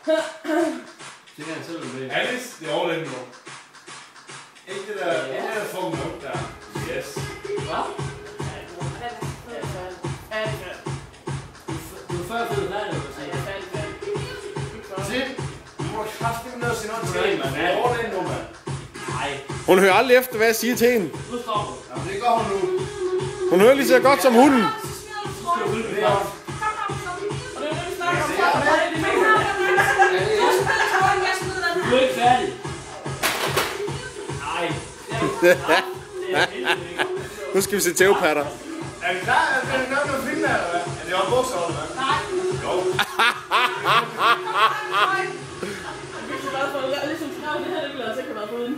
Det kan han selv med. Alice, det er all in nu. Ikke det der, ikke det der fucking nok der. Yes. Hvad? Du er før fed færdig, vil jeg sige. Se, du må kraftigt ned og sige noget til hende, mand. Det er all in nu, mand. Nej. Hun hører aldrig efter, hvad jeg siger til hende. Nu stopper du. Jamen, det gør hun nu. Hun hører lige så godt som hunden. Det er også. Du er ikke færdig. Nej. Nu skal vi se tævepatter. Er vi klar? Er det nok med filmen, eller hvad? Er det også bukser, eller hvad? Nej. Jo. Jeg er virkelig glad for, at jeg ligesom skrev det her, det ville jeg altså ikke have været uden.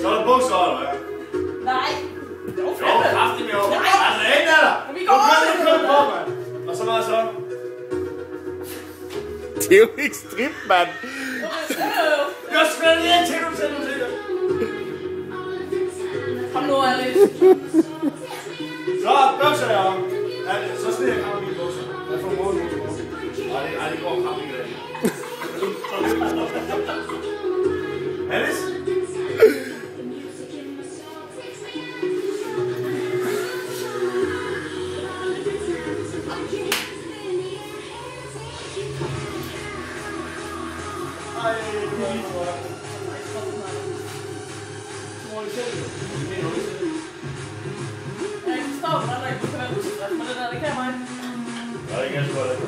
Så er der bukser, eller hvad? Nej. Det var Jo, fedt. kraftigt med over. Altså, ikke der. Vi går på, mand. Og så meget så. Det er jo ikke strip, mand. Jeg skal lige til, du til. Kom nu, Alice. Så, bukser jeg om. Så sniger jeg kammer mine bukser. Jeg får mål nu. Ej, det går kammer i dag. Alice? Jeg kan forstå, hvordan der ikke kan være utilfreds med det der. Det kan mig. Ja, det kan jeg sgu godt.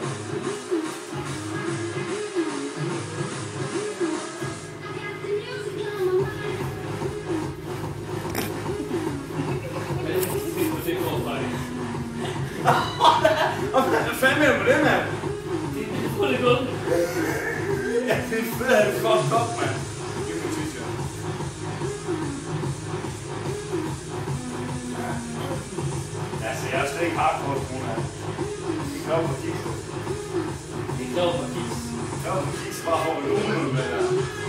Hvad fanden mener du med det, mand? Det er fuldt i gulvet. Ja, det er fedt, at det er fucked up, mand. Det er præcis, ja. Altså, jeg er slet ikke hardcore på grund af det. Det er klart på kiks. Det er klart for kiks. Det er klart på kiks, bare for at løbe med det der.